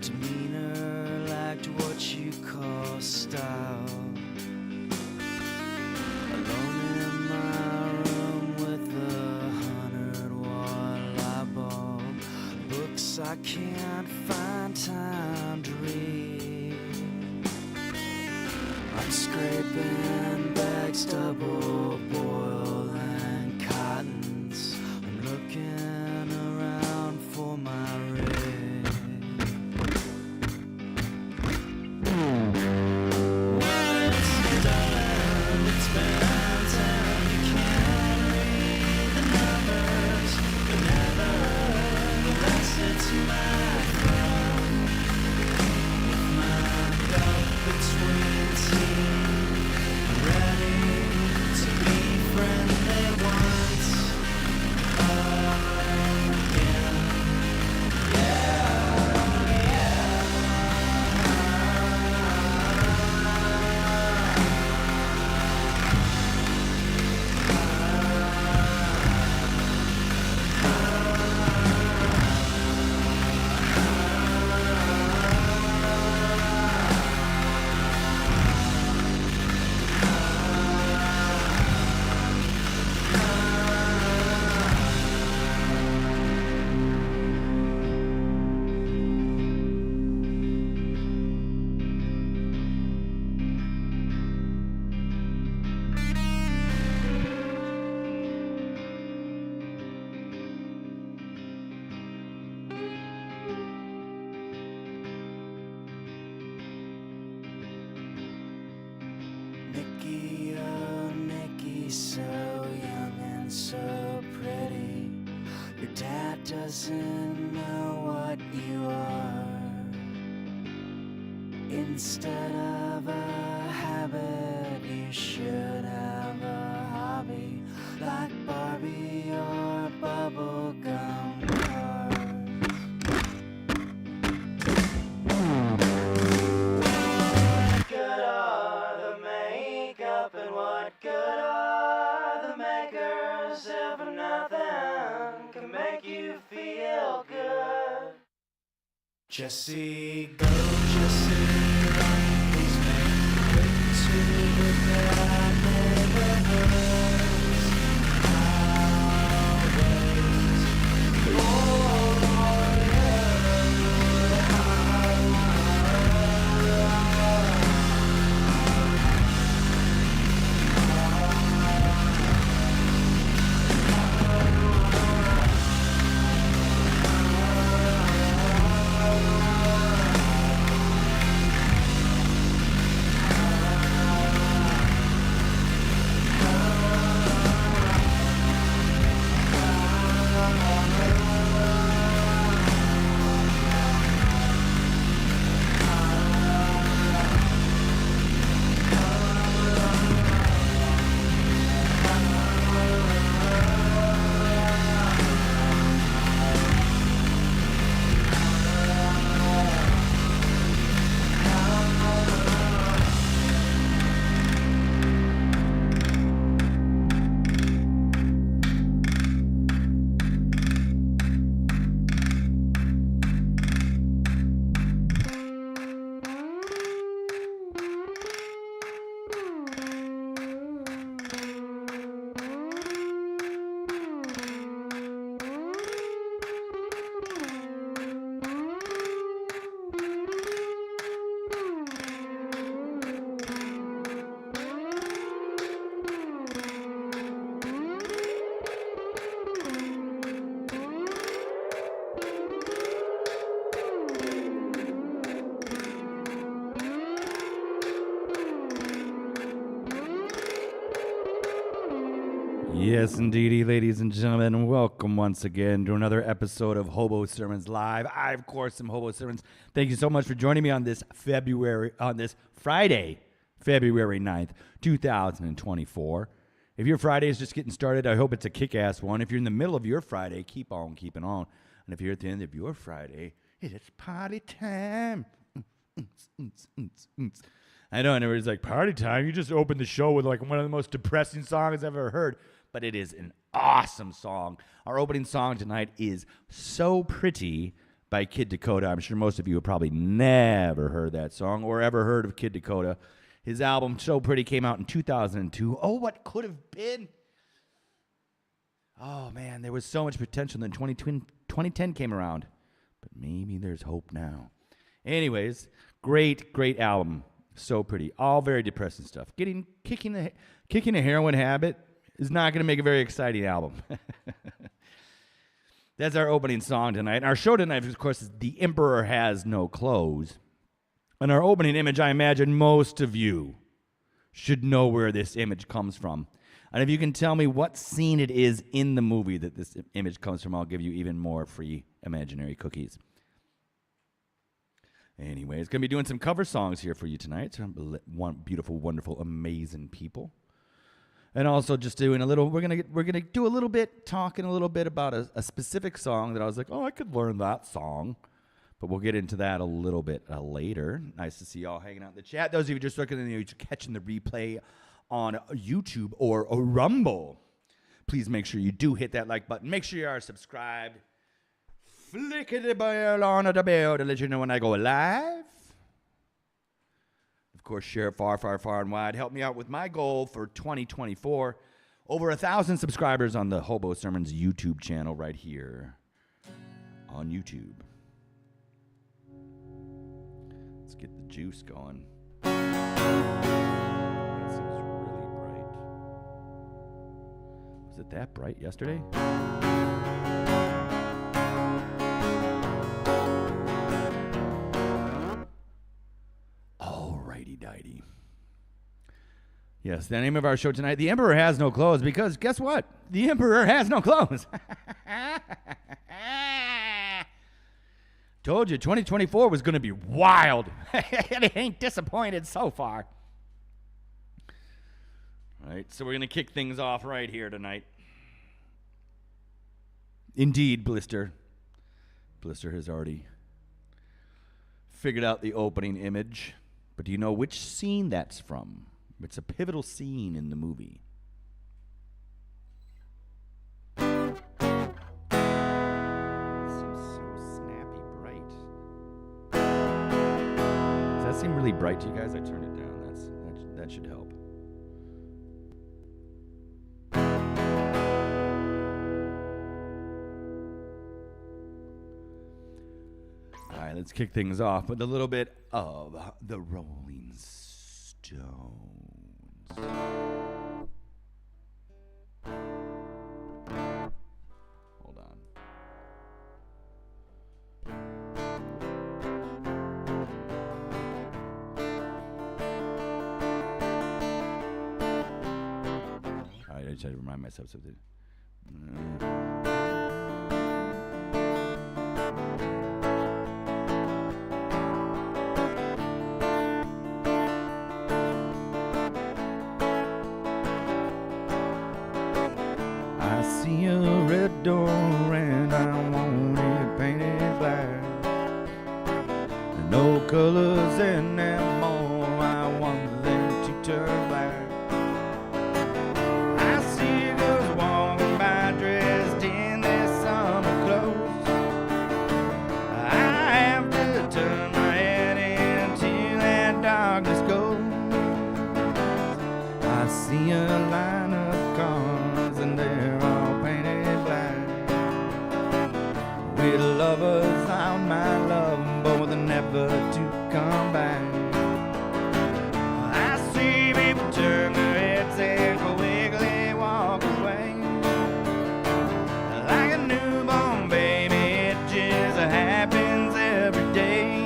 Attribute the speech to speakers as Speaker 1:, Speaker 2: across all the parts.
Speaker 1: demeanor lacked what you call style. Alone in my room with a 100-watt light bulb, books I can't find time to read. I'm scraping bags, double boil and cottons. I'm looking around for my rig. Nikki, oh Nikki, so young and so pretty. Your dad doesn't know what you are. Instead of a habit, you should have a hobby, like Barbie or bubblegum cars. What good are the makeup and what good are the makers if nothing can make you feel good? Jesse, go Jesse, run, please make your way to the bad neighborhoods. Highways,
Speaker 2: Yes, indeedy, ladies and gentlemen, welcome once again to another episode of HoboSermons Live. I, of course, am HoboSermons. Thank you so much for joining me on this Friday, February 9th, 2024. If your Friday is just getting started, I hope it's a kick-ass one. If you're in the middle of your Friday, keep on keeping on. And if you're at the end of your Friday, it's party time. I know, and everybody's like, party time? You just opened the show with like one of the most depressing songs I've ever heard. But it is an awesome song. Our opening song tonight is So Pretty by Kid Dakota. I'm sure most of you have probably never heard that song or ever heard of Kid Dakota. His album, So Pretty, came out in 2002. Oh, what could have been? Oh, man, there was so much potential. Then 2010 came around. But maybe there's hope now. Anyways, great album. So Pretty. All very depressing stuff. Kicking a heroin habit is not going to make a very exciting album. That's our opening song tonight. And our show tonight, of course, is The Emperor Has No Clothes. And our opening image, I imagine most of you should know where this image comes from. And if you can tell me what scene it is in the movie that this image comes from, I'll give you even more free imaginary cookies. Anyway, it's going to be doing some cover songs here for you tonight. So one beautiful, wonderful, amazing people. And also just doing a little, we're gonna do a little bit, talking a little bit about a specific song that I was like, oh, I could learn that song. But we'll get into that a little bit later. Nice to see y'all hanging out in the chat. Those of you just looking at the catching the replay on YouTube or Rumble, please make sure you do hit that like button. Make sure you are subscribed. Flick the bell on the bell to let you know when I go live. Of course, share it far, far, far and wide. Help me out with my goal for 2024. Over 1,000 subscribers on the HoboSermons YouTube channel right here on YouTube. Let's get the juice going. That seems really bright. Was it that bright yesterday? Alrighty-dighty. Yes, the name of our show tonight, The Emperor Has No Clothes, because guess what? The Emperor has no clothes. Told you, 2024 was going to be wild. And it ain't disappointed so far. All right, so we're going to kick things off right here tonight. Indeed, Blister. Blister has already figured out the opening image. But do you know which scene that's from? It's a pivotal scene in the movie. It seems so snappy bright. Does that seem really bright to you guys? I turned it down. That should help. All right, let's kick things off with a little bit of the Rolling Stones. Hold on. All right, I just had to remind myself something. I see a red door and I want it painted black. No colors in them more, I want them to turn black. I see girls walking by dressed in their summer clothes. I have to turn my head until that darkness goes. I see a line of cars and they're all painted black, with lovers on my love both never to come back. I see people turn their heads and quickly walk away, like a newborn baby. It just happens every day.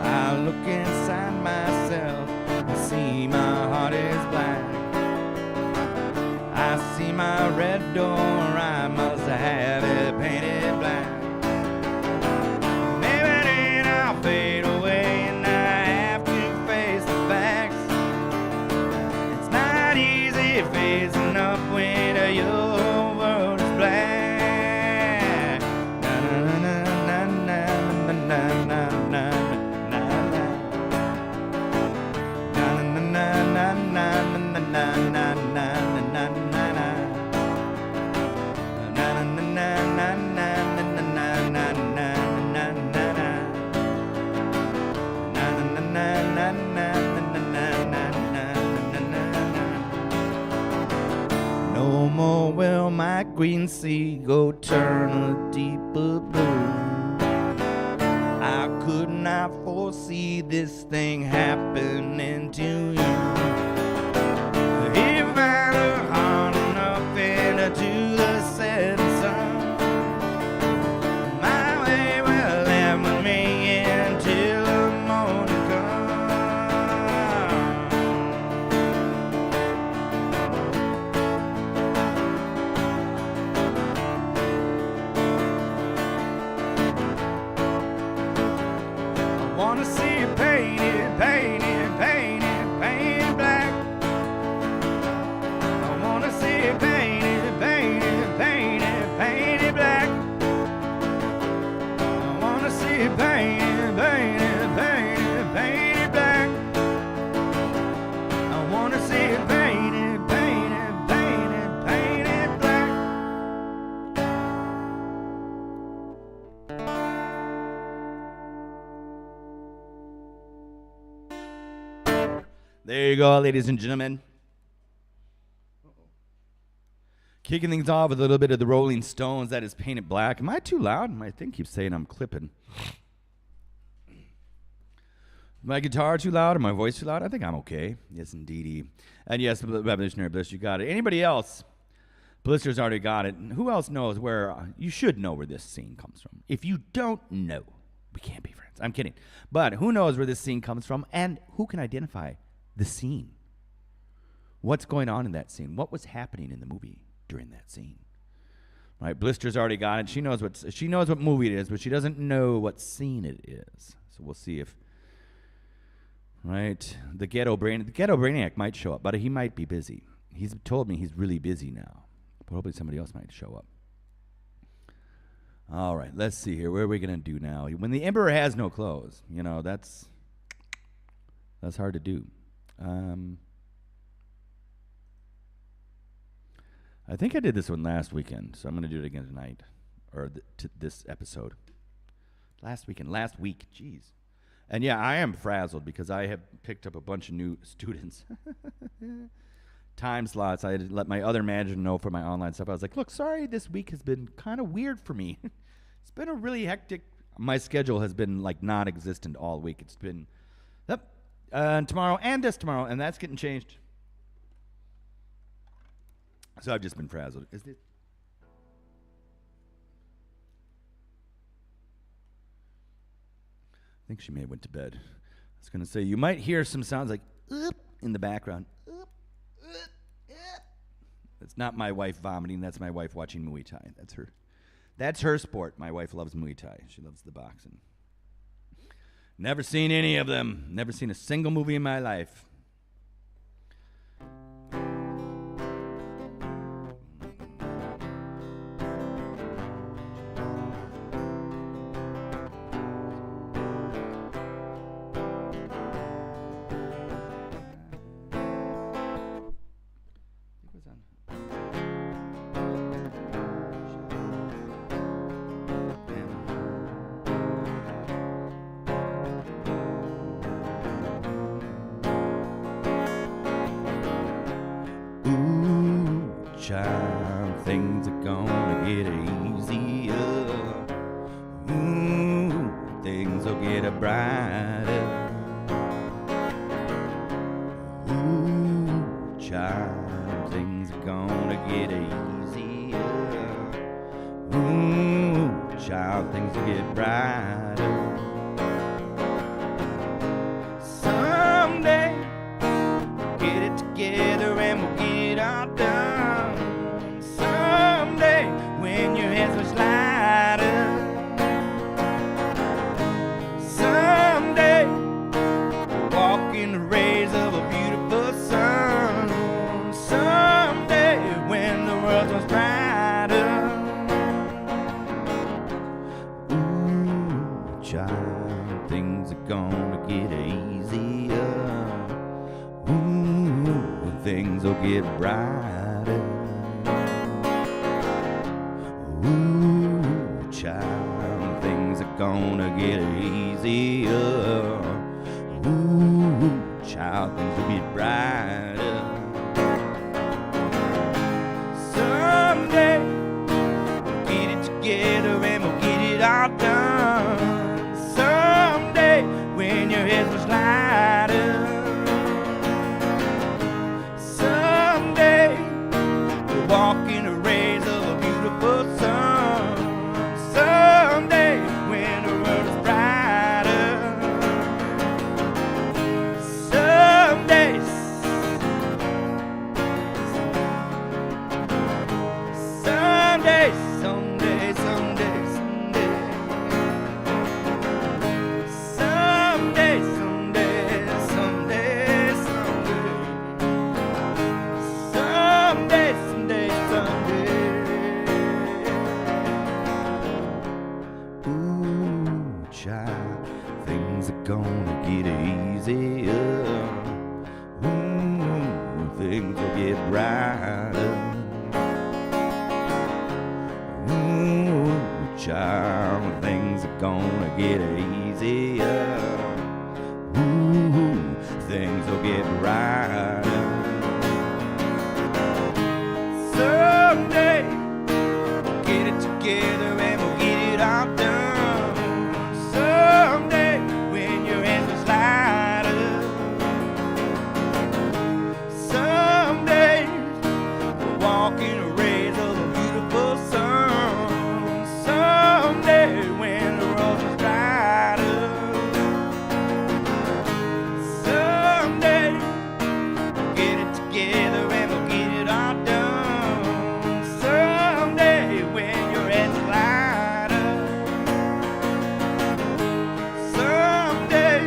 Speaker 2: I look inside myself and see my heart is black. I see my red door, I must have it painted black. Maybe then I'll fade away and I have to face the facts. It's not easy facing up when your world is black. Na na na na na na na na. that green sea go turn a deeper blue. I could not foresee this thing happening to you. If I look hard enough into the setting sun, my way will never me until the morning comes. I wanna see it painted, painted, painted, painted black. I wanna see it painted, painted, painted, painted black. I wanna see it painted, painted, painted, painted black. I wanna see it painted, painted, painted, painted black. There you go, ladies and gentlemen. Kicking things off with a little bit of the Rolling Stones. That is Painted Black. Am I too loud? My thing keeps saying I'm clipping. My guitar too loud or my voice too loud? I think I'm okay. Yes, indeedy. And yes, Revolutionary Bliss, you got it. Anybody else? Blister's already got it. Who else knows where? You should know where this scene comes from. If you don't know, we can't be friends. I'm kidding. But who knows where this scene comes from, and who can identify the scene? What's going on in that scene? What was happening in the movie during that scene? Right, Blister's already got it. She knows what movie it is, but she doesn't know what scene it is. So we'll see if, right, the ghetto brainiac might show up, but he might be busy. He's told me he's really busy now. But hopefully somebody else might show up. All right, let's see here. What are we gonna do now? When the emperor has no clothes, you know, that's hard to do. I think I did this one last weekend, so I'm going to do it again tonight, or this episode. Last week, jeez. And yeah, I am frazzled because I have picked up a bunch of new students. Time slots. I had to let my other manager know for my online stuff. I was like, look, sorry, this week has been kind of weird for me. It's been a really hectic, my schedule has been like non-existent all week. It's been, tomorrow and this tomorrow, and that's getting changed. So I've just been frazzled. Is it? I think she may have went to bed. I was going to say, you might hear some sounds like, oop, in the background. Oop, oop, oop. That's not my wife vomiting. That's my wife watching Muay Thai. That's her sport. My wife loves Muay Thai. She loves the boxing. Never seen any of them. Never seen a single movie in my life. Child, things are gonna get easier. Ooh, things will get brighter. Ooh, child, things are gonna get easier. Ooh, child, things will get brighter. Someday, get it together and we'll get it all done. When your head's much lighter, someday we'll walk in the rays of a beautiful sun. Someday when the world's much brighter. Ooh, child, things are gonna get easier. Ooh, things will get brighter. Ooh, child, things are gonna get easier. Ooh, child, things will get brighter. Someday gonna get easier. Ooh, things will get brighter. Ooh, child, things are gonna get easier. Ooh, things will get brighter. Someday, we'll get it together and we'll get it all done. Someday, when your hands are lighter. Someday, we'll walk in a rays of a beautiful sun. Someday, when the road is brighter. Someday, we'll get it together and we'll get it all done. Someday, when your head's lighter. Someday,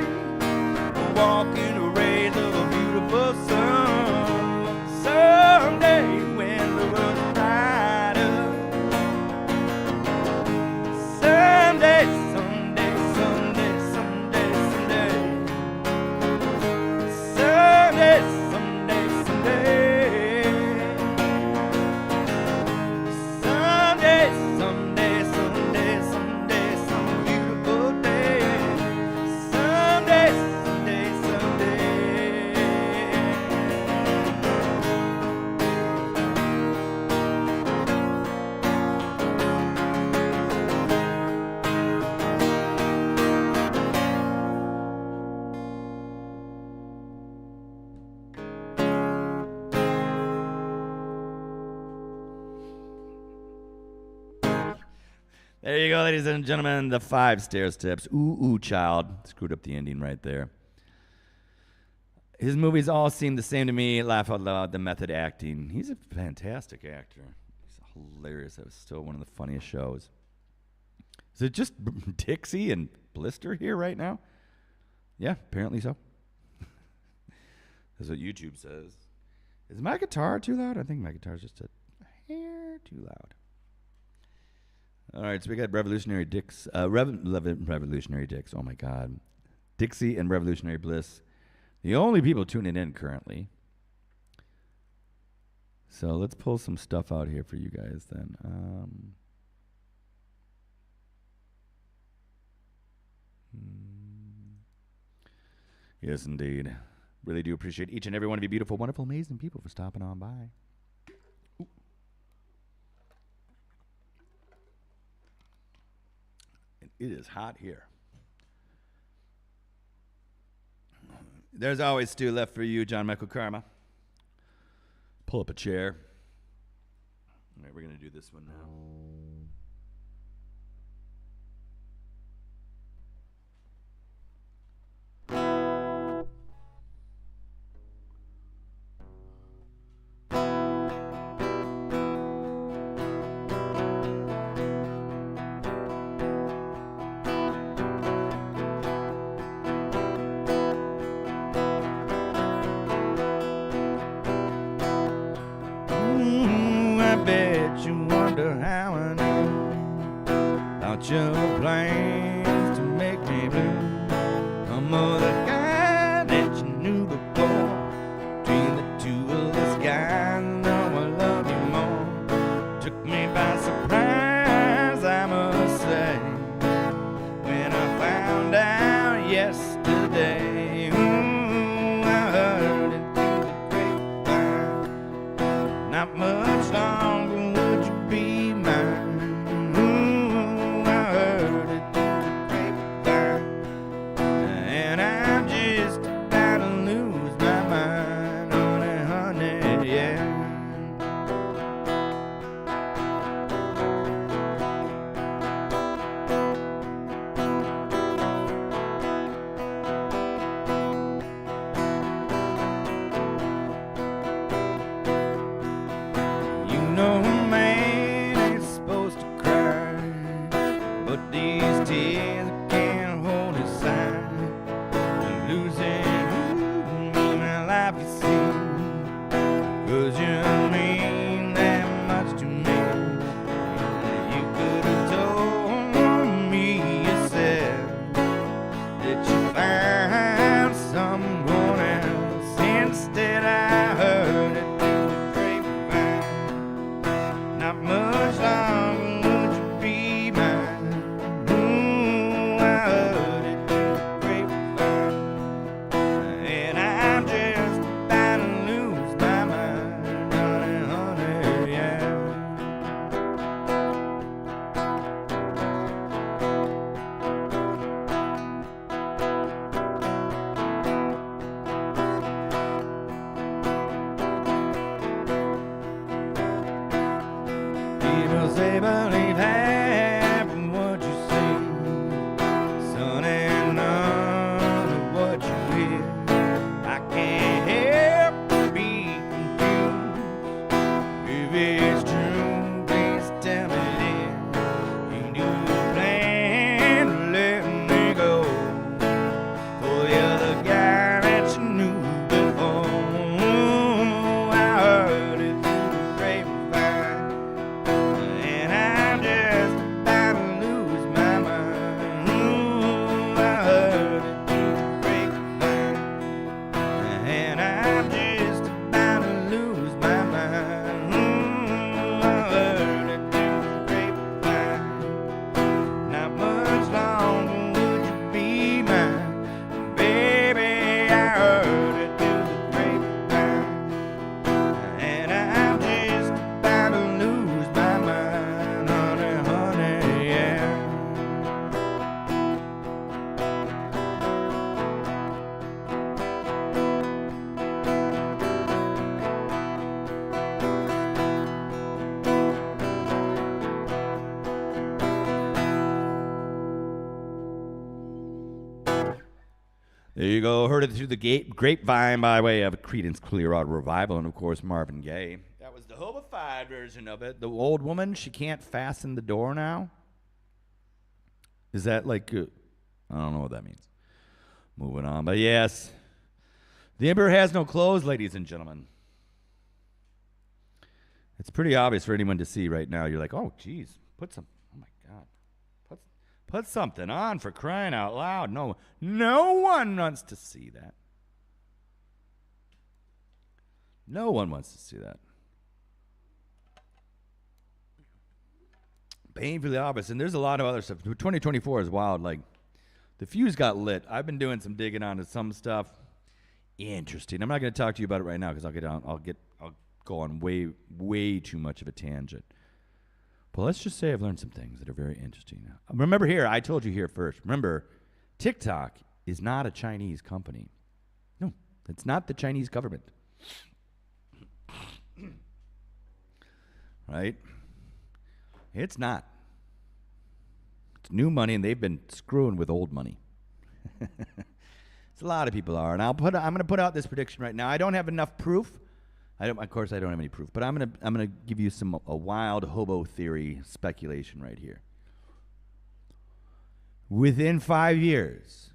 Speaker 2: we'll walk in the rays of a beautiful sun. Someday, when the world's brighter. Someday, someday, someday, someday, someday. Someday, someday, someday. Someday, someday, someday, someday, some beautiful day. Someday, someday, someday. There you go, ladies and gentlemen, the 5 stair steps. Ooh, ooh, child. Screwed up the ending right there. His movies all seem the same to me. Laugh out loud, the method acting. He's a fantastic actor. He's hilarious. That was still one of the funniest shows. Is it just Dixie and Blister here right now? Yeah, apparently so. That's what YouTube says. Is my guitar too loud? I think my guitar's just a hair too loud. All right, so we got Revolutionary Dicks. Revolutionary Dicks. Oh my God, Dixie and Revolutionary Bliss, the only people tuning in currently. So let's pull some stuff out here for you guys then. Yes, indeed. Really do appreciate each and every one of you beautiful, wonderful, amazing people for stopping on by. Ooh. It is hot here. There's always stew left for you, John Michael Karma. Pull up a chair. All right, we're going to do this one now. I bet you wonder how I knew about your plans to make me blue. I'm the guy that you knew before. Between the two of us guys, know I love you more. Took me by surprise, I must say, when I found out yesterday. I heard it through the grapevine. Not much longer would you be mine. I heard it through the grapevine, and I'm just about to lose my mind, honey, honey, yeah. You know a man ain't supposed to cry, but these tears can't hold inside. There you go. Heard it through the grapevine by way of Creedence Clearwater Revival and, of course, Marvin Gaye. That was the Hobo-fied version of it. The old woman, she can't fasten the door now. Is that like, I don't know what that means. Moving on. But yes, the emperor has no clothes, ladies and gentlemen. It's pretty obvious for anyone to see right now. You're like, oh, geez, oh my God. Put something on, for crying out loud. No one wants to see that. No one wants to see that. Painfully obvious. And there's a lot of other stuff. 2024 is wild. Like, the fuse got lit. I've been doing some digging onto some stuff. Interesting. I'm not going to talk to you about it right now because I'll go on way too much of a tangent. But let's just say I've learned some things that are very interesting. Remember here, I told you here first. Remember, TikTok is not a Chinese company. No, it's not the Chinese government. Right? It's not. It's new money, and they've been screwing with old money. It's a lot of people are, and I'm going to put out this prediction right now. I don't have enough proof. Of course, I don't have any proof, but I'm gonna give you a wild hobo theory speculation right here. Within 5 years,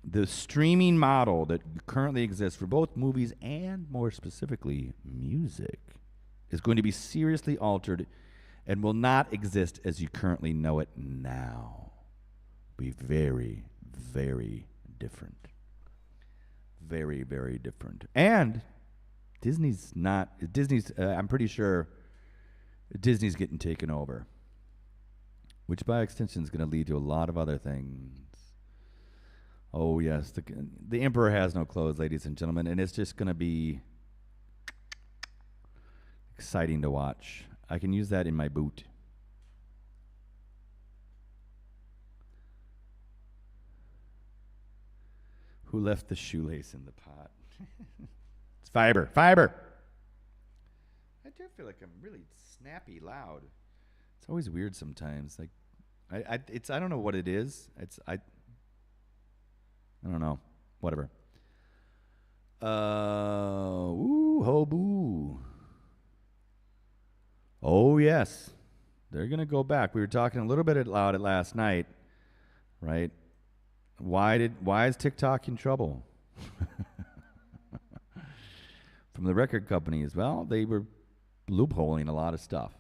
Speaker 2: the streaming model that currently exists for both movies and, more specifically, music is going to be seriously altered and will not exist as you currently know it now. Be very, very different. Very, very different. And I'm pretty sure Disney's getting taken over, which by extension is going to lead to a lot of other things. Oh, yes, the emperor has no clothes, ladies and gentlemen, and it's just going to be exciting to watch. I can use that in my boot. Who left the shoelace in the pot? It's fiber. I do feel like I'm really snappy loud. It's always weird sometimes. Like, I don't know what it is. I don't know. Whatever. Hobo. Oh yes, they're gonna go back. We were talking a little bit about it last night, right? Why is TikTok in trouble? From the record companies, well, they were loopholing a lot of stuff.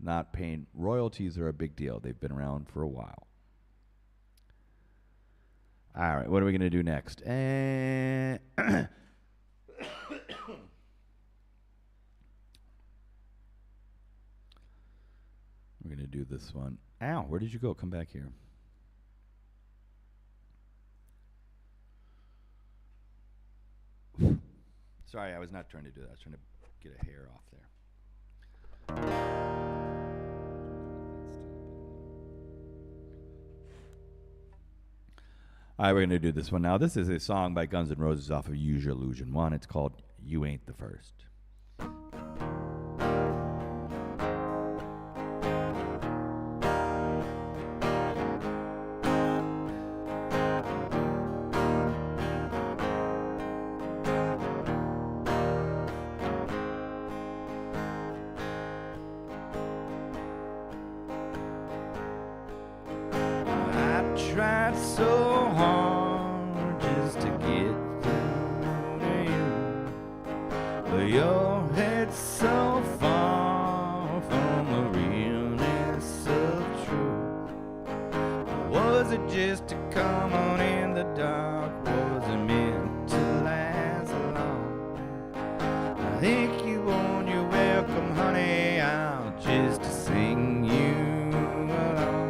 Speaker 2: Not paying royalties are a big deal. They've been around for a while. All right, what are we going to do next? We're going to do this one. Ow, where did you go? Come back here. Sorry, I was not trying to do that. I was trying to get a hair off there. All right, we're going to do this one now. This is a song by Guns N' Roses off of Use Your Illusion 1. It's called You Ain't the First. Tried so hard just to get through to you, but your head's so far from the realness of truth. Was it just to come on in the dark? Was it meant to last long? I think you on your welcome, honey. I'll just sing you along.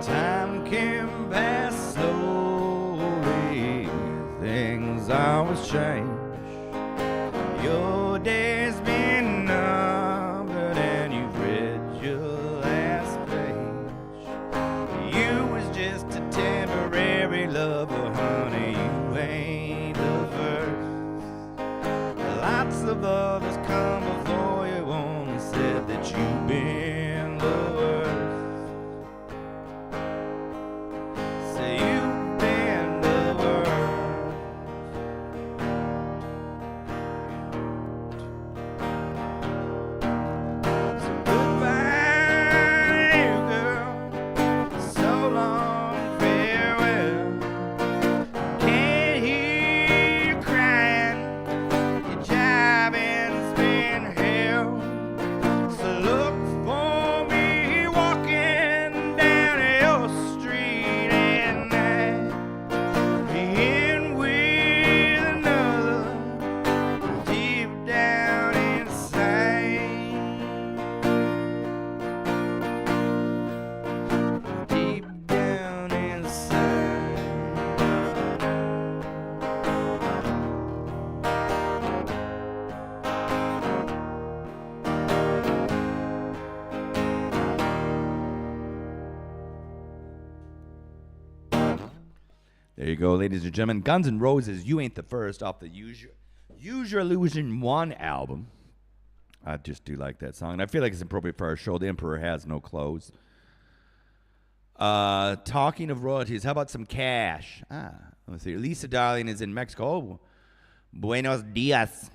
Speaker 2: Time can pass slowly, things always change. Your day's been numbered and you've read your last page. You was just a temporary lover, honey, you ain't the There you go, ladies and gentlemen. Guns N' Roses, You Ain't the First, off the Use Your Illusion 1 album. I just do like that song, and I feel like it's appropriate for our show. The Emperor Has No Clothes. Talking of royalties, how about some cash? Let's see. Lisa Darling is in Mexico. Buenos dias.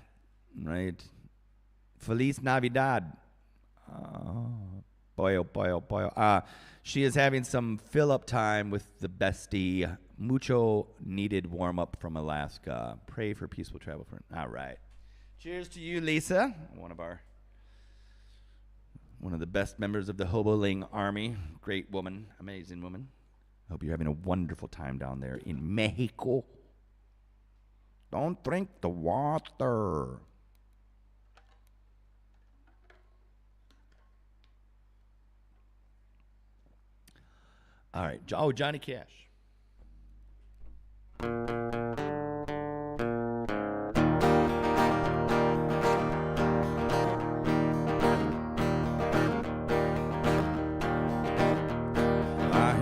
Speaker 2: Right. Feliz Navidad. Boy, oh boy, oh boy. She is having some fill-up time with the bestie. Mucho needed warm-up from Alaska. Pray for peaceful travel. All right. Cheers to you, Lisa. One of the best members of the Hoboling Army. Great woman. Amazing woman. Hope you're having a wonderful time down there in Mexico. Don't drink the water. All right. Oh, Johnny Cash. I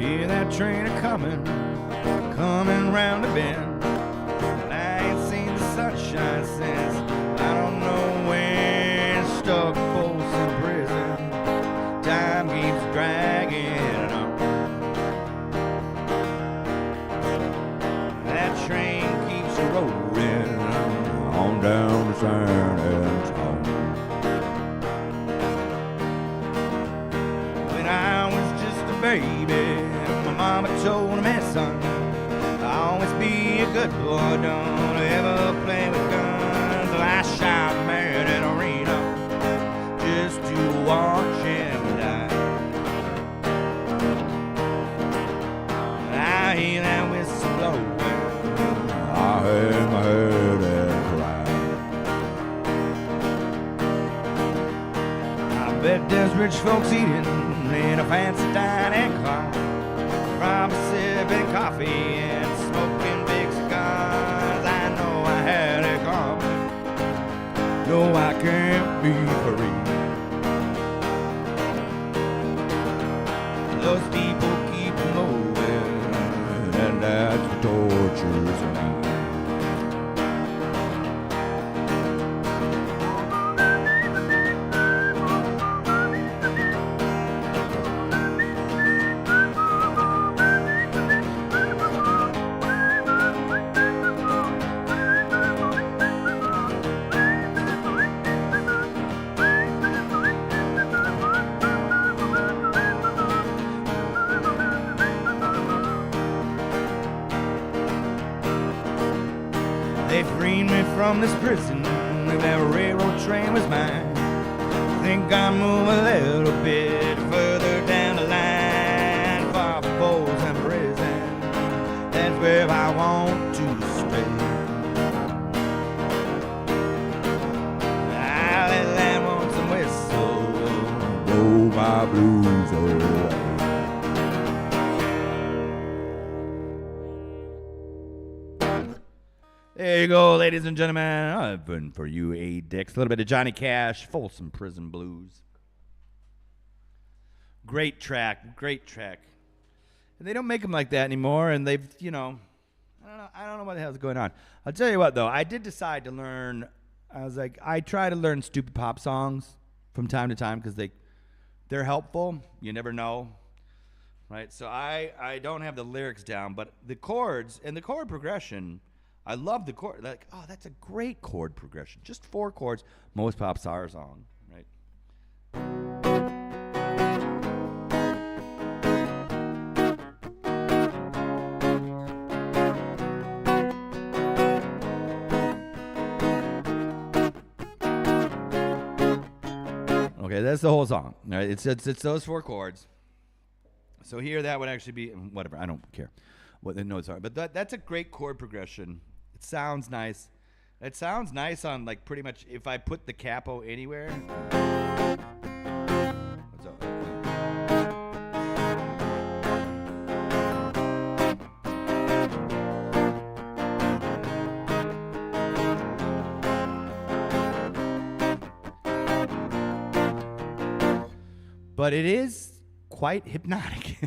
Speaker 2: hear that train coming round the bend. And I ain't seen the sunshine since I don't know when. Stuck both in prison. Time keeps dragging on. That train keeps rolling on down the San Antonio. When I was just a baby, my mama told me, son, always be a good boy, don't ever play with guns. Well, I shot a man in an arena just to watch him die. I hear that whistle blowing, I hang my head and cry. I bet there's rich folks eating in a fancy dining car, probably sipping coffee and smoking big cigars. I know I had it coming. No, I can't be free. Those people keep moving, and that's what tortures me. They freed me from this prison, that railroad train was mine. Think I move a little bit further down the line, far from foes and prison. That's where I want to stay. I let that lonesome whistle blow my blues away. There you go, ladies and gentlemen. I've been for you, A. Dix. A little bit of Johnny Cash, Folsom Prison Blues. Great track, great track. And they don't make them like that anymore, and they've, I don't know what the hell's going on. I'll tell you what, though. I did decide to learn, I try to learn stupid pop songs from time to time because they're helpful. You never know, right? So I don't have the lyrics down, but the chords and the chord progression, I love the chord. Like, oh, that's a great chord progression. Just 4 chords. Most pop stars on, right? Okay, that's the whole song. Right? It's those 4 chords. So here that would actually be whatever. I don't care what the notes are, but that's a great chord progression. It sounds nice. It sounds nice on like pretty much if I put the capo anywhere. What's up? But it is quite hypnotic.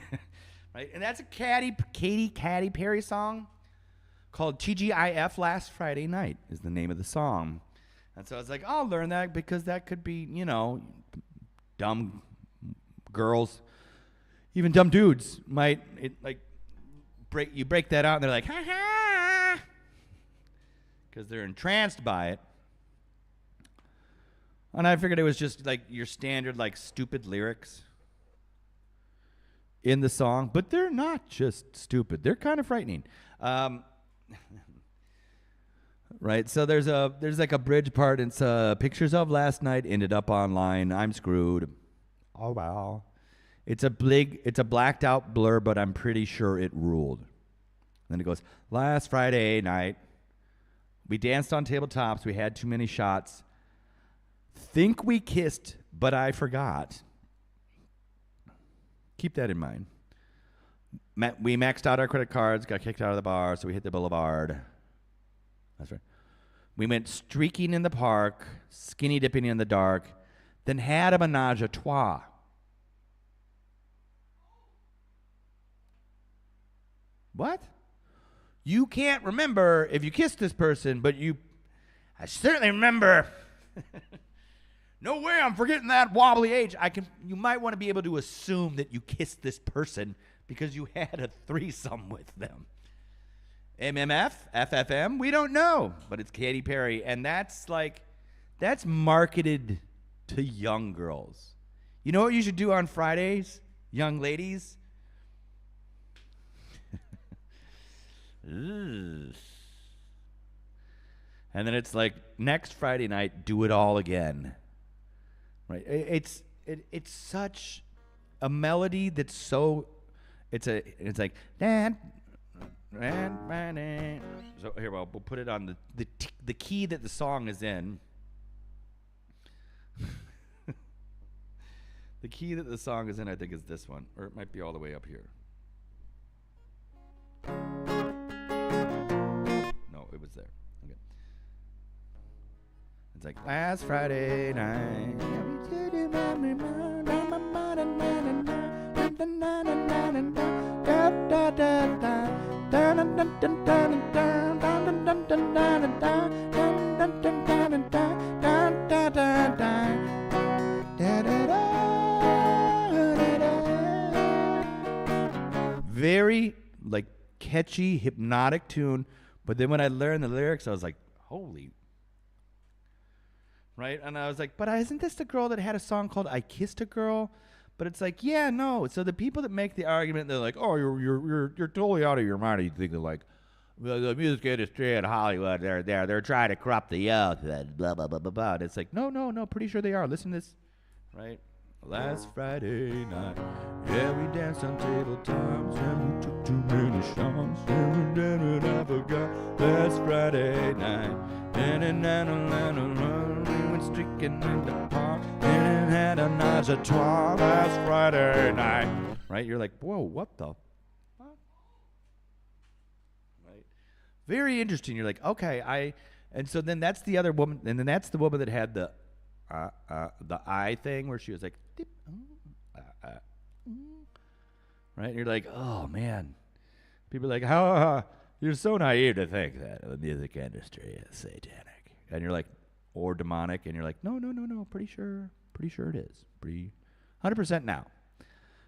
Speaker 2: Right? And that's a Katy Perry song. called TGIF Last Friday Night is the name of the song. And so I was like, I'll learn that because that could be, dumb girls, even dumb dudes might break that out and they're like, ha ha, because they're entranced by it. And I figured it was just like your standard like stupid lyrics in the song, but they're not just stupid. They're kind of frightening. Right, so there's like a bridge part. It's pictures of last night ended up online. I'm screwed. Oh wow. It's a blacked out blur, but I'm pretty sure it ruled. Then it goes, last Friday night, we danced on tabletops. We had too many shots. Think we kissed, but I forgot. Keep that in mind. We maxed out our credit cards, got kicked out of the bar, so we hit the boulevard. That's right. We went streaking in the park, skinny dipping in the dark, then had a menage a trois. What? You can't remember if you kissed this person, but I certainly remember. No way I'm forgetting that wobbly age. You might want to be able to assume that you kissed this person because you had a threesome with them. MMF, FFM, we don't know, but it's Katy Perry, and that's marketed to young girls. You know what you should do on Fridays, young ladies? And then it's like next Friday night, do it all again. Right? It's such a melody that's so it's like dad. So here, we'll put it on the key that the song is in. The key that the song is in, I think, is this one, or it might be all the way up here. No, it was there. Okay. It's like last Friday night. Very like catchy, hypnotic tune, but then when I learned the lyrics, I was like, holy. Right? And I was like, but isn't this the girl that had a song called I Kissed a Girl? But it's like, yeah, no. So the people that make the argument, they're like, oh, you're totally out of your mind. You think they're like, well, the music industry in Hollywood, they're trying to corrupt the youth, and blah blah blah blah blah. And it's like, no, pretty sure they are. Listen to this, right? Last Friday night, yeah, we danced on tabletops, and we took too many shots, and we did it, I forgot. Last Friday night, we went streaking in the park, and had a menage a trois last Friday night. Right? You're like, whoa, what the fuck? Right? Very interesting. You're like, okay, and so then that's the other woman, and then that's the woman that had the eye thing where she was like, dip, right? And you're like, oh man. People are like, how you're so naive to think that the music industry is satanic, and you're like, or demonic, and you're like, no, pretty sure it is, 100% now.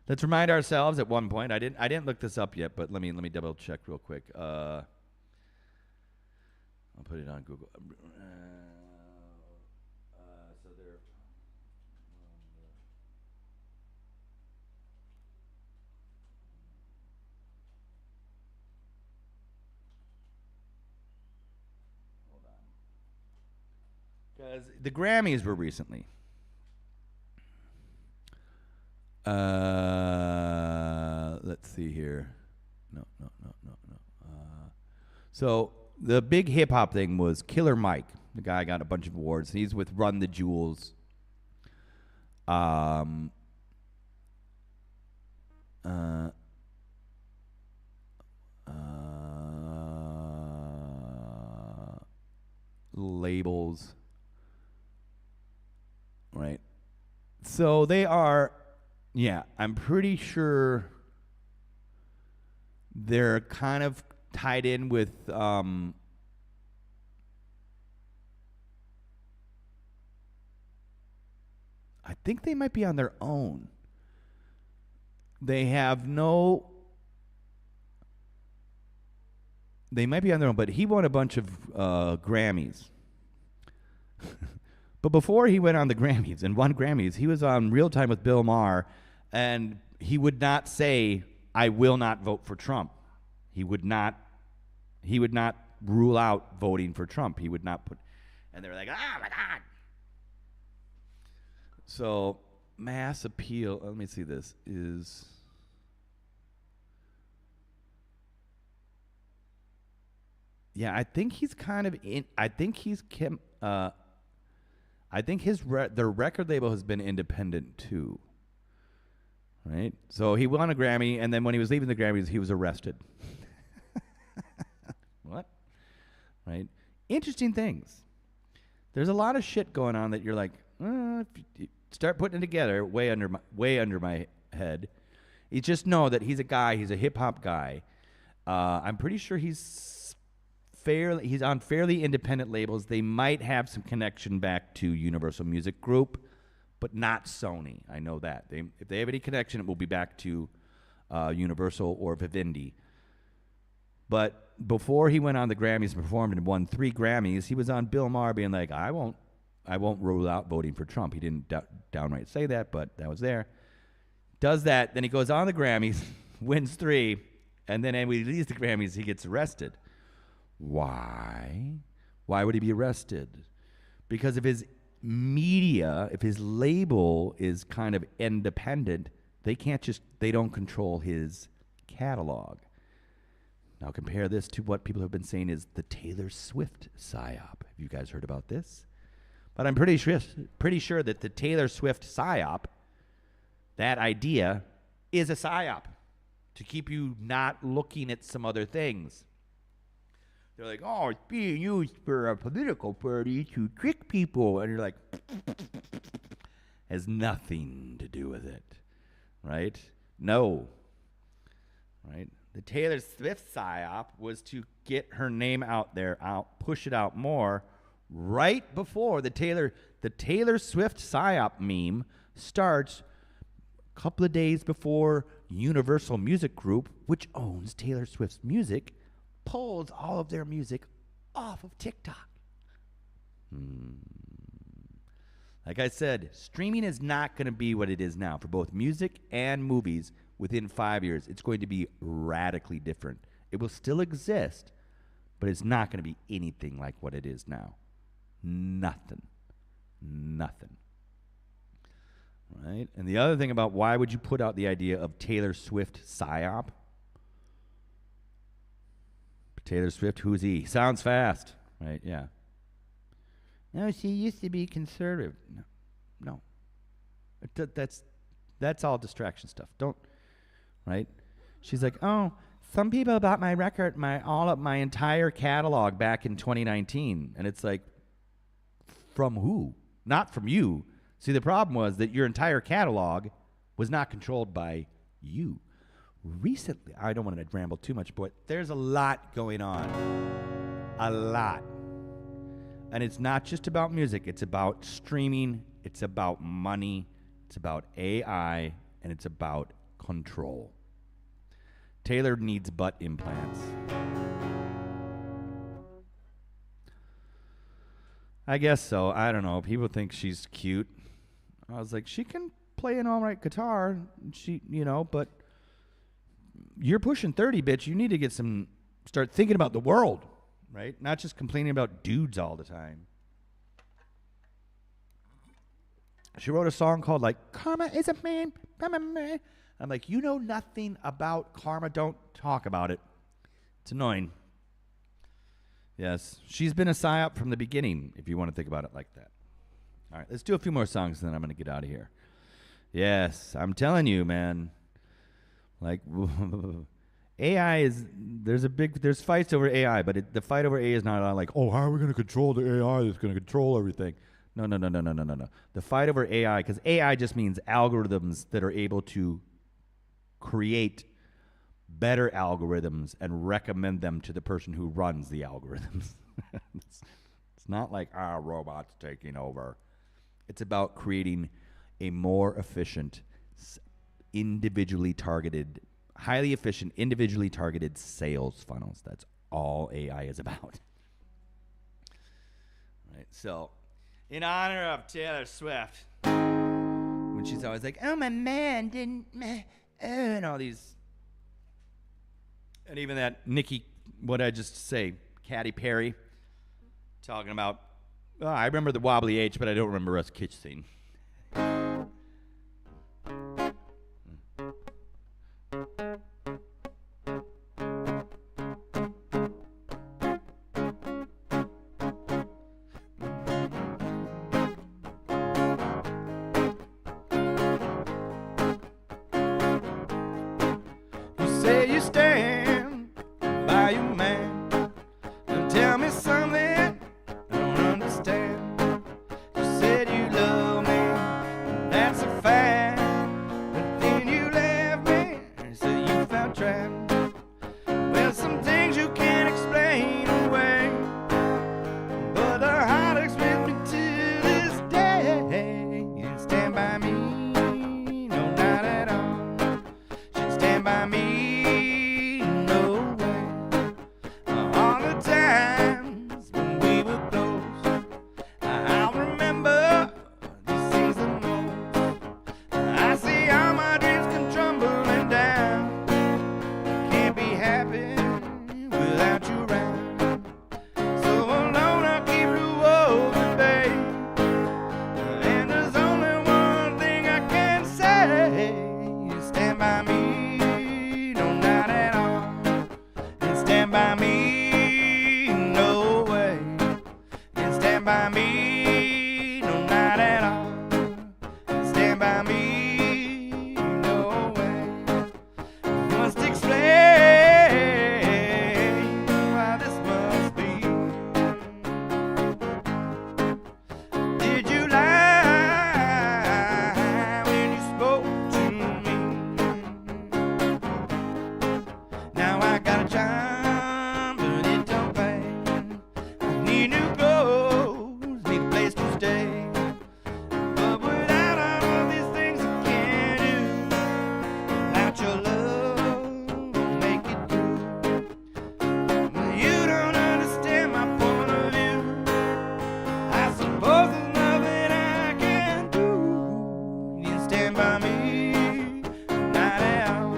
Speaker 2: Let's remind ourselves at one point. I didn't look this up yet, but let me double check real quick. I'll put it on Google. So there. Hold on. Because the Grammys were recently. Let's see here. No. So the big hip hop thing was Killer Mike. The guy got a bunch of awards. He's with Run the Jewels. Labels. Right. So they are, yeah, I'm pretty sure they're kind of tied in with I think they might be on their own. They have no. They might be on their own, but he won a bunch of Grammys. But before he went on the Grammys and won Grammys, he was on Real Time with Bill Maher, and he would not say, "I will not vote for Trump." He would not rule out voting for Trump. He would not put, and they were like, "Oh my God." So mass appeal. Let me see. This is. Yeah, I think he's kind of in. I think he's Kim. I think the record label has been independent too. Right? So he won a Grammy, and then when he was leaving the Grammys, he was arrested. What? Right? Interesting things. There's a lot of shit going on that you're like, if you start putting it together, way under my head. You just know that he's a guy. He's a hip hop guy. I'm pretty sure he's on fairly independent labels. They might have some connection back to Universal Music Group, but not Sony. I know that. If they have any connection, it will be back to Universal or Vivendi. But before he went on the Grammys and performed and won 3 Grammys, he was on Bill Maher being like, I won't rule out voting for Trump. He didn't downright say that, but that was there. Does that, then he goes on the Grammys, wins 3, and then when he leaves the Grammys, he gets arrested. Why? Why would he be arrested? Because if his media, if his label is kind of independent, they don't control his catalog. Now compare this to what people have been saying is the Taylor Swift psyop. Have you guys heard about this? But I'm pretty sure that the Taylor Swift psyop, that idea, is a psyop to keep you not looking at some other things. They're like, oh, it's being used for a political party to trick people. And you're like, has nothing to do with it, right? No, right? The Taylor Swift psyop was to get her name out there, push it out more, right before the Taylor Swift psyop meme starts a couple of days before Universal Music Group, which owns Taylor Swift's music, pulls all of their music off of TikTok. Like I said, streaming is not going to be what it is now for both music and movies. Within 5 years, it's going to be radically different. It will still exist, but it's not going to be anything like what it is now. Nothing. Right? And the other thing about why would you put out the idea of Taylor Swift psyop? Taylor Swift, who's he? Sounds fast, right? Yeah. No, she used to be conservative. No. That's all distraction stuff. Don't, right? She's like, oh, some people bought my record, my entire catalog back in 2019, and it's like, from who? Not from you. See, the problem was that your entire catalog was not controlled by you. Recently, I don't want to ramble too much, but there's a lot going on. A lot. And it's not just about music. It's about streaming. It's about money. It's about AI. And it's about control. Taylor needs butt implants. I guess so. I don't know. People think she's cute. I was like, she can play an all right guitar. But you're pushing 30, bitch. You need to start thinking about the world, right? Not just complaining about dudes all the time. She wrote a song called Karma is a Man. I'm like, you know nothing about karma. Don't talk about it. It's annoying. Yes, she's been a psyop from the beginning, if you want to think about it like that. All right, let's do a few more songs, and then I'm going to get out of here. Yes, I'm telling you, man. AI is, there's fights over AI, but the fight over AI is not like, oh, how are we going to control the AI that's going to control everything? No. The fight over AI, because AI just means algorithms that are able to create better algorithms and recommend them to the person who runs the algorithms. It's not like, robots taking over. It's about creating a more efficient, individually targeted, highly efficient, individually targeted sales funnels. That's all AI is about. Right, so, in honor of Taylor Swift, when she's always like, oh, my man didn't, and all these, and even that Nikki, what I just say, Katy Perry, talking about, I remember the wobbly H, but I don't remember us kissing. You say you stand by your man and tell me something I don't understand. You said you love me, and that's a fact, but then you left me, so you felt trapped. Well, some things you can't explain away, but the heartache's with me to this day. You stand by me, no, not at all. She'd stand by me, no way. All the times when we were close, I'll remember these things the most. I see how my dreams come tumbling down. Can't be happy without you around. So alone I'll keep you over, babe. And there's only one thing I can say. You stand by me, no, not at all. You stand by me, no way. You stand by me, no, not at all. You stand by me, no way. You must explain why this must be. Did you lie when you spoke to me? Now I got a job, but it don't pay. I need new clothes, need a place to stay. But without all of these things I can't do, without your love, won't make it through. You don't understand my point of view. I suppose there's nothing I can do. You stand by me, not at all.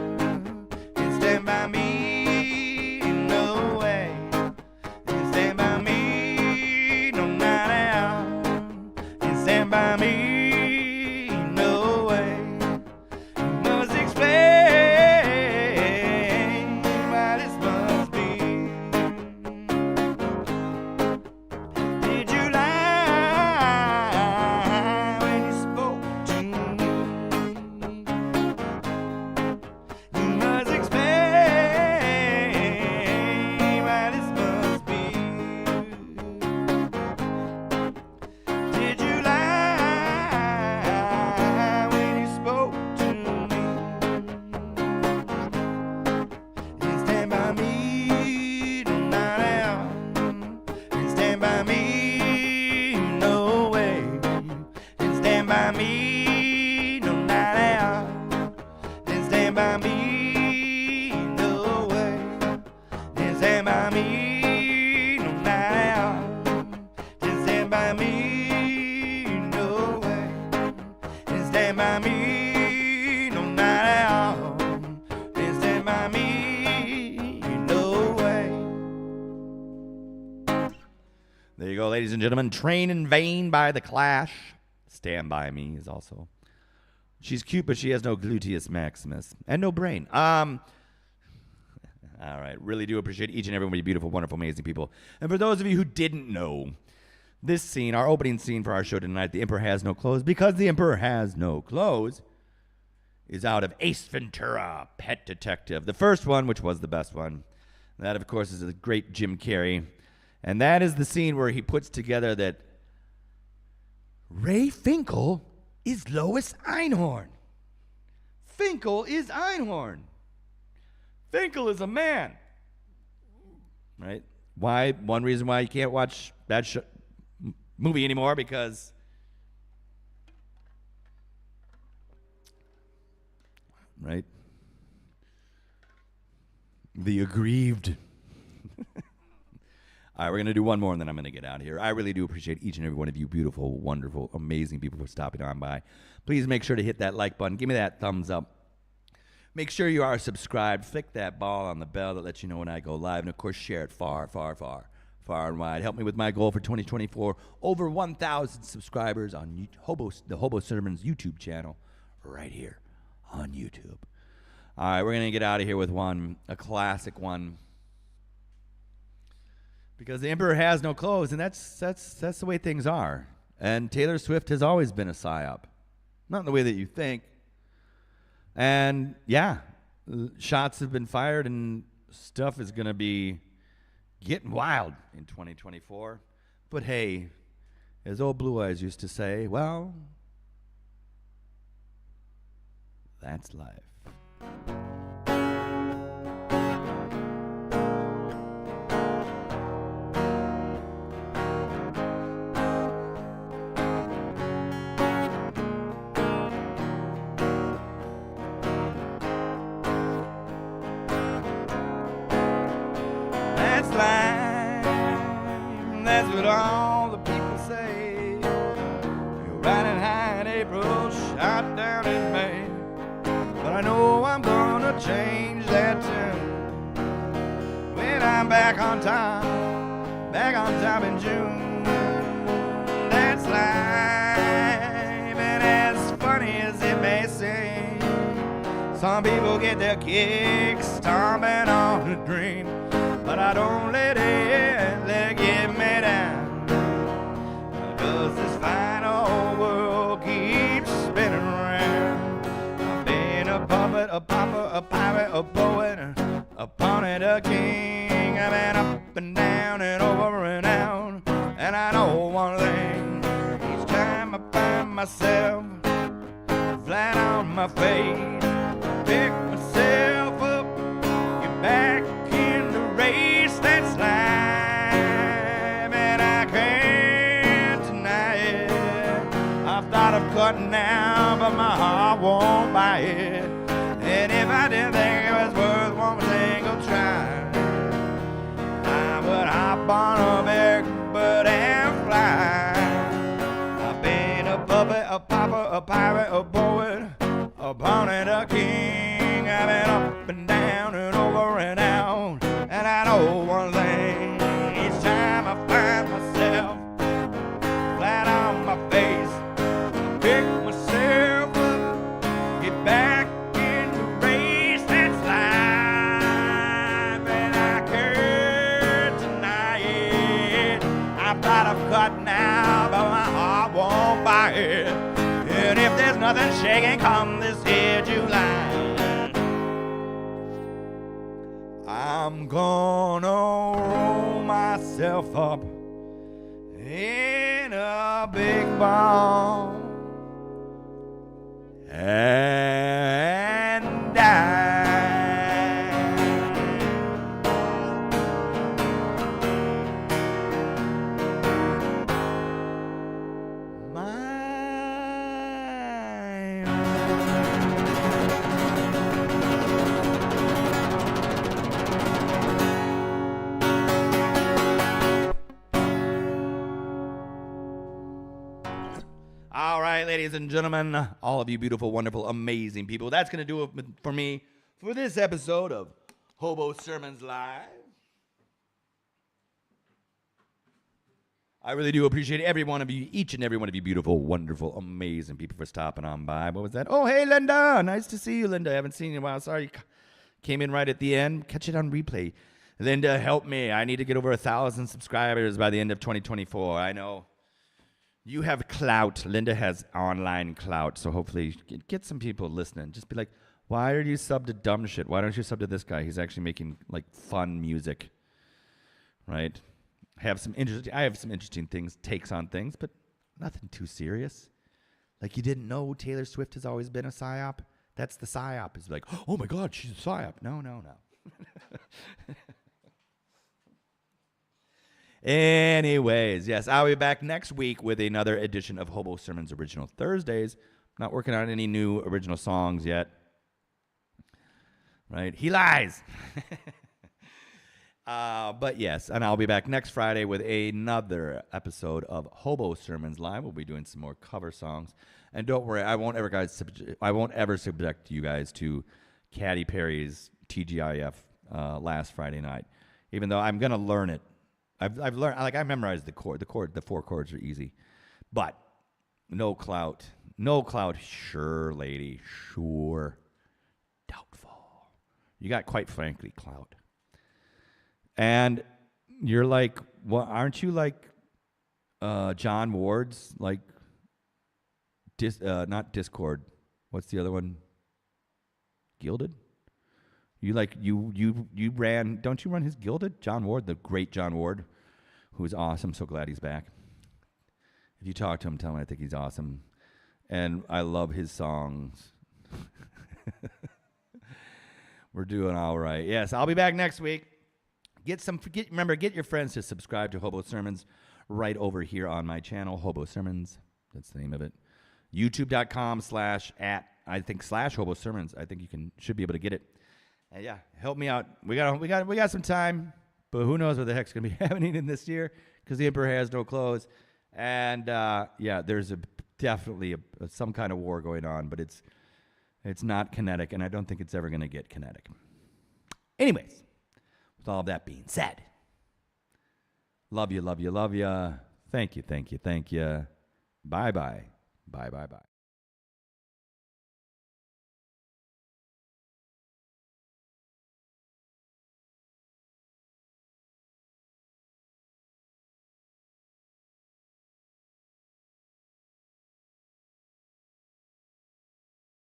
Speaker 2: You stand by me, no way. You stand by me, no, not at all. You stand by me, no way. You must explain why this must be. Did you lie when you spoke to me? You must explain why this must be. Did you lie when you spoke to me? You stand by me, no, not at all. You stand by me, no way. You stand by me, no, not at all. You stand by me, no way. You stand by me, no, not at all. You stand by me, no way. You stand by me, no, not at all. You stand by me, no way. There you go, ladies and gentlemen. Train in Vain by The Clash. Stand By Me is also. She's cute, but she has no gluteus maximus and no brain. All right. Really do appreciate each and every one of you beautiful, wonderful, amazing people. And for those of you who didn't know, this scene, our opening scene for our show tonight, The Emperor Has No Clothes, because The Emperor Has No Clothes, is out of Ace Ventura, Pet Detective. The first one, which was the best one. That, of course, is the great Jim Carrey. And that is the scene where he puts together that Ray Finkel is Lois Einhorn. Finkel is Einhorn. Finkel is a man. Right? Why? One reason why you can't watch that movie anymore, because right? The aggrieved. All right, we're going to do one more, and then I'm going to get out of here. I really do appreciate each and every one of you beautiful, wonderful, amazing people for stopping on by. Please make sure to hit that like button. Give me that thumbs up. Make sure you are subscribed. Flick that ball on the bell that lets you know when I go live. And, of course, share it far, far, far, far and wide. Help me with my goal for 2024. Over 1,000 subscribers on the HoboSermons YouTube channel right here on YouTube. All right, we're going to get out of here with a classic one. Because the emperor has no clothes, and that's the way things are. And Taylor Swift has always been a psyop. Not in the way that you think. And, yeah, shots have been fired, and stuff is going to be getting wild in 2024. But, hey, as old Blue Eyes used to say, well, that's life. That's what all the people say. You're riding high in April, shot down in May. But I know I'm gonna change that tune when I'm back on top in June. That's life, and as funny as it may seem, some people get their kicks stomping on the dream. But I don't let it get me down, 'cause this fine old world keeps spinning around. I've been a puppet, a pauper, a pirate, a poet, a pawned, a king. I've been up and down and over and out, and I know one thing: each time I find myself flat on my face, pick myself up, get back in the race. That's life, and I can't deny it. I've thought of cutting now, but my heart won't buy it. And if I didn't think it was worth one single try, I would hop on a big bird and fly. I've been a puppet, a pauper, a pirate, a poet, a pawn and a king. I've been up and down and over and out, and I know one thing: each time I find myself flat on my face, I pick myself up, get back in the race. That's life, and I can't deny it. I've thought of cutting now, but my heart won't buy it. And if there's nothing shaking come this here July, I'm gonna roll myself up in a big ball and die. All right, ladies and gentlemen, all of you beautiful, wonderful, amazing people, that's going to do it for me for this episode of HoboSermons Live. I really do appreciate every one of you, each and every one of you beautiful, wonderful, amazing people for stopping on by. What was that? Oh, hey, Linda. Nice to see you, Linda. I haven't seen you in a while. Sorry you came in right at the end. Catch it on replay. Linda, help me. I need to get over 1,000 subscribers by the end of 2024. I know. You have clout. Linda has online clout, so hopefully get some people listening. Just be like, why are you sub to dumb shit? Why don't you sub to this guy? He's actually making like fun music, right? I have some interesting takes on things, but nothing too serious. Like, you didn't know Taylor Swift has always been a psyop? That's the psyop. It's like, oh my God, she's a psyop. No. Anyways, yes, I'll be back next week with another edition of Hobo Sermons Original Thursdays. Not working on any new original songs yet. Right? He lies. But yes, and I'll be back next Friday with another episode of Hobo Sermons Live. We'll be doing some more cover songs, and don't worry, I won't ever subject you guys to Katy Perry's TGIF last Friday night, even though I'm gonna learn it. I've learned, like, I memorized the four chords are easy, but no clout. Sure, lady, sure. Doubtful. You got, quite frankly, clout. And you're like, well, aren't you like John Ward's, like, not Discord? What's the other one? Gilded? You ran, don't you run his Gilded? John Ward, the great John Ward, who's awesome. So glad he's back. If you talk to him, tell him I think he's awesome. And I love his songs. We're doing all right. Yes, I'll be back next week. Remember, get your friends to subscribe to Hobo Sermons right over here on my channel, Hobo Sermons. That's the name of it. YouTube.com/@Hobo Sermons. I think you should be able to get it. And yeah, help me out. We got some time, but who knows what the heck's gonna be happening in this year because the emperor has no clothes. And yeah, there's definitely some kind of war going on, but it's not kinetic, and I don't think it's ever gonna get kinetic. Anyways. With all of that being said, love you, love you, love you. Thank you, thank you, thank you. Bye-bye. Bye-bye-bye.